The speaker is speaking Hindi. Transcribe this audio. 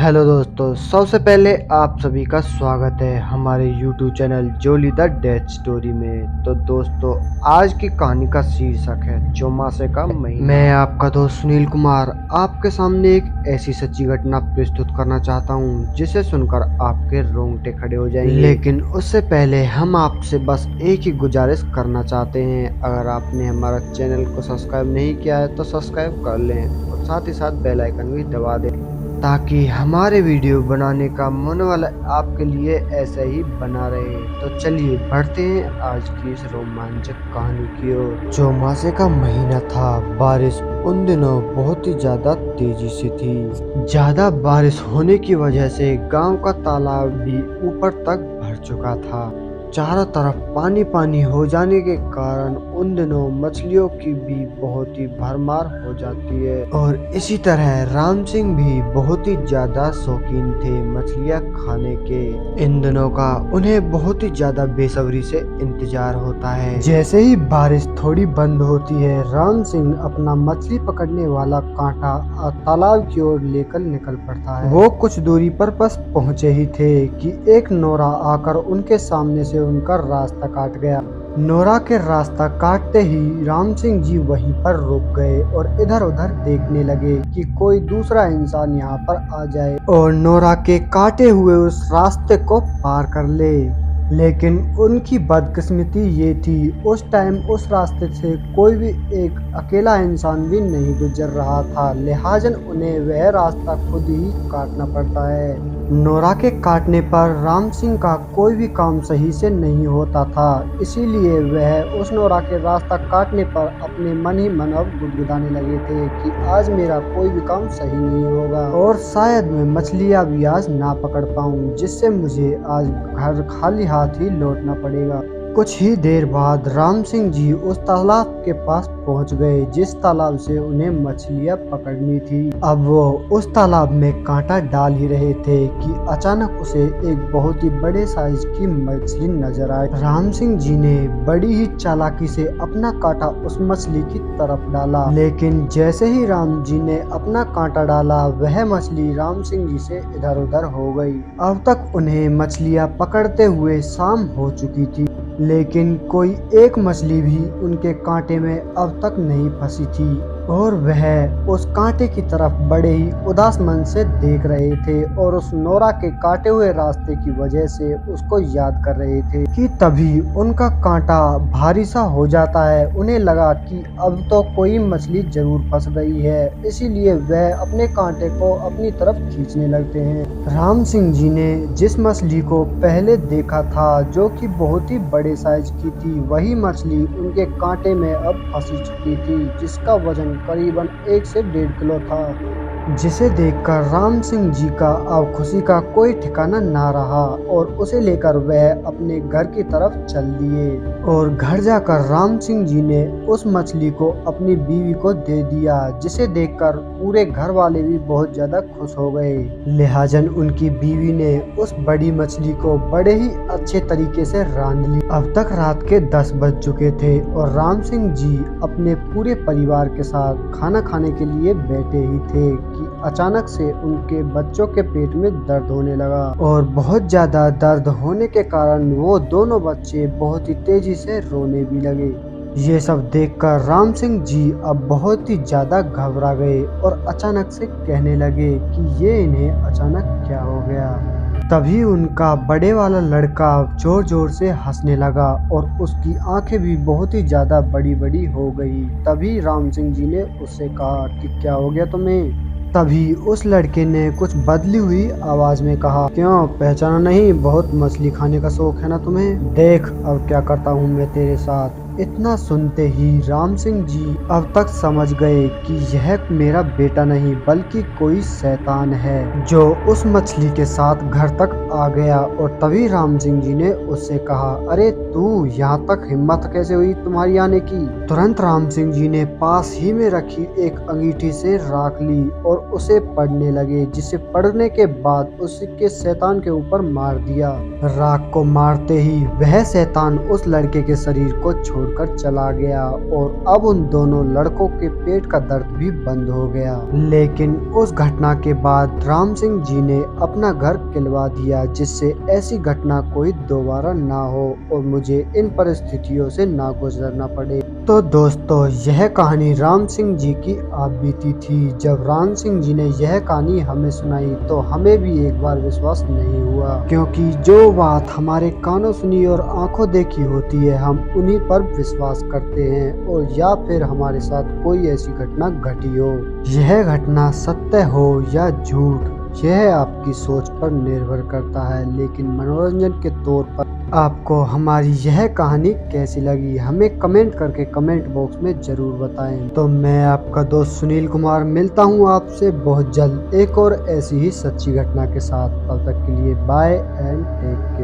हेलो दोस्तों, सबसे पहले आप सभी का स्वागत है हमारे YouTube channel jolly the death story में। तो दोस्तों, आज की कहानी का शीर्षक है चौमासे का महीना। मैं आपका दोस्त सुनील कुमार आपके सामने एक ऐसी सच्ची घटना प्रस्तुत करना चाहता हूँ जिसे सुनकर आपके रोंगटे खड़े हो जाएंगे। लेकिन उससे पहले हम आपसे बस एक ही गुजारिश करना चाहते हैं, अगर आपने हमारा चैनल को सब्सक्राइब नहीं किया है तो सब्सक्राइब कर लें और साथ ही साथ बेल आइकन भी दबा दें ताकि हमारे वीडियो बनाने का मनोबल आपके लिए ऐसा ही बना रहे। तो चलिए बढ़ते हैं आज की इस रोमांचक कहानी की ओर। चौमासे का महीना था। बारिश उन दिनों बहुत ही ज्यादा तेजी से थी। ज्यादा बारिश होने की वजह से गांव का तालाब भी ऊपर तक भर चुका था। चारों तरफ पानी पानी हो जाने के कारण उन दिनों मछलियों की भी बहुत ही भरमार हो जाती है। और इसी तरह राम सिंह भी बहुत ही ज्यादा शौकीन थे मछलियां खाने के। इन दिनों का उन्हें बहुत ही ज्यादा बेसब्री से इंतजार होता है। जैसे ही बारिश थोड़ी बंद होती है, राम सिंह अपना मछली पकड़ने वाला कांटा तालाब की ओर लेकर निकल पड़ता है। वो कुछ दूरी पर बस पहुंचे ही थे कि एक नोरा आकर उनके सामने से उनका रास्ता काट गया। नोरा के रास्ता काटते ही राम सिंह जी वहीं पर रुक गए और इधर उधर देखने लगे कि कोई दूसरा इंसान यहाँ पर आ जाए और नोरा के काटे हुए उस रास्ते को पार कर ले। लेकिन उनकी बदकिस्मती ये थी, उस टाइम उस रास्ते से कोई भी एक अकेला इंसान भी नहीं गुजर रहा था, लिहाजन उन्हें वह रास्ता खुद ही काटना पड़ता है। नोरा के काटने पर राम सिंह का कोई भी काम सही से नहीं होता था, इसीलिए वह उस नोरा के रास्ता काटने पर अपने मन ही मन अब गुदगुदाने लगे थे कि आज मेरा कोई भी काम सही नहीं होगा और शायद मैं मछलियां भी आज ना पकड़ पाऊं, जिससे मुझे आज घर खाली हाथ ही लौटना पड़ेगा। कुछ ही देर बाद राम सिंह जी उस तालाब के पास पहुंच गए जिस तालाब से उन्हें मछलियां पकड़नी थी। अब वो उस तालाब में कांटा डाल ही रहे थे कि अचानक उसे एक बहुत ही बड़े साइज की मछली नजर आई। राम सिंह जी ने बड़ी ही चालाकी से अपना कांटा उस मछली की तरफ डाला, लेकिन जैसे ही राम जी ने अपना कांटा डाला वह मछली राम सिंह जी से इधर उधर हो गई। अब तक उन्हें मछलियां पकड़ते हुए शाम हो चुकी थी, लेकिन कोई एक मछली भी उनके कांटे में अब तक नहीं फंसी थी और वह उस कांटे की तरफ बड़े ही उदास मन से देख रहे थे और उस नोरा के काटे हुए रास्ते की वजह से उसको याद कर रहे थे कि तभी उनका कांटा भारी सा हो जाता है। उन्हें लगा कि अब तो कोई मछली जरूर फंस गई है, इसीलिए वह अपने कांटे को अपनी तरफ खींचने लगते हैं। राम सिंह जी ने जिस मछली को पहले देखा था जो कि बहुत ही बड़े साइज की थी, वही मछली उनके कांटे में अब फंसी चुकी थी, जिसका वजन करीबन 1 से 1.5 किलो था, जिसे देखकर राम सिंह जी का अब खुशी का कोई ठिकाना ना रहा और उसे लेकर वह अपने घर की तरफ चल दिए। और घर जाकर राम सिंह जी ने उस मछली को अपनी बीवी को दे दिया, जिसे देखकर पूरे घर वाले भी बहुत ज्यादा खुश हो गए। लिहाजन उनकी बीवी ने उस बड़ी मछली को बड़े ही अच्छे तरीके से रांध ली। अब तक रात के 10 बज चुके थे और राम सिंह जी अपने पूरे परिवार के साथ खाना खाने के लिए बैठे ही थे कि अचानक से उनके बच्चों के पेट में दर्द होने लगा और बहुत ज्यादा दर्द होने के कारण वो दोनों बच्चे बहुत ही तेजी से रोने भी लगे। ये सब देखकर राम सिंह जी अब बहुत ही ज्यादा घबरा गए और अचानक से कहने लगे कि ये इन्हें अचानक क्या हो गया। तभी उनका बड़े वाला लड़का जोर जोर से हंसने लगा और उसकी आंखें भी बहुत ही ज्यादा बड़ी बड़ी हो गई। तभी राम सिंह जी ने उससे कहा कि क्या हो गया तुम्हें। तभी उस लड़के ने कुछ बदली हुई आवाज में कहा, क्यों पहचाना नहीं, बहुत मछली खाने का शौक है ना तुम्हें, देख अब क्या करता हूँ मैं तेरे साथ। इतना सुनते ही राम सिंह जी अब तक समझ गए कि यह मेरा बेटा नहीं बल्कि कोई शैतान है जो उस मछली के साथ घर तक आ गया। और तभी राम सिंह जी ने उससे कहा, अरे तू यहाँ तक हिम्मत कैसे हुई तुम्हारी आने की। तुरंत राम सिंह जी ने पास ही में रखी एक अंगीठी से राख ली और उसे पढ़ने लगे, जिसे पढ़ने के बाद उसके शैतान के ऊपर मार दिया। राख को मारते ही वह शैतान उस लड़के के शरीर को छोड़ छोड़कर चला गया और अब उन दोनों लड़कों के पेट का दर्द भी बंद हो गया। लेकिन उस घटना के बाद राम सिंह जी ने अपना घर खिलवा दिया, जिससे ऐसी घटना कोई दोबारा ना हो और मुझे इन परिस्थितियों से ना गुजरना पड़े। तो दोस्तों, यह कहानी राम सिंह जी की आप बीती थी। जब राम सिंह जी ने यह कहानी हमें सुनाई तो हमें भी एक बार विश्वास नहीं हुआ, क्योंकि जो बात हमारे कानों सुनी और आंखों देखी होती है हम उन्हीं पर विश्वास करते हैं, और या फिर हमारे साथ कोई ऐसी घटना घटी हो। यह घटना सत्य हो या झूठ, यह आपकी सोच पर निर्भर करता है, लेकिन मनोरंजन के तौर पर आपको हमारी यह कहानी कैसी लगी हमें कमेंट करके कमेंट बॉक्स में जरूर बताएं। तो मैं आपका दोस्त सुनील कुमार मिलता हूं आपसे बहुत जल्द एक और ऐसी ही सच्ची घटना के साथ। तब तक के लिए बाय एंड टेक केयर।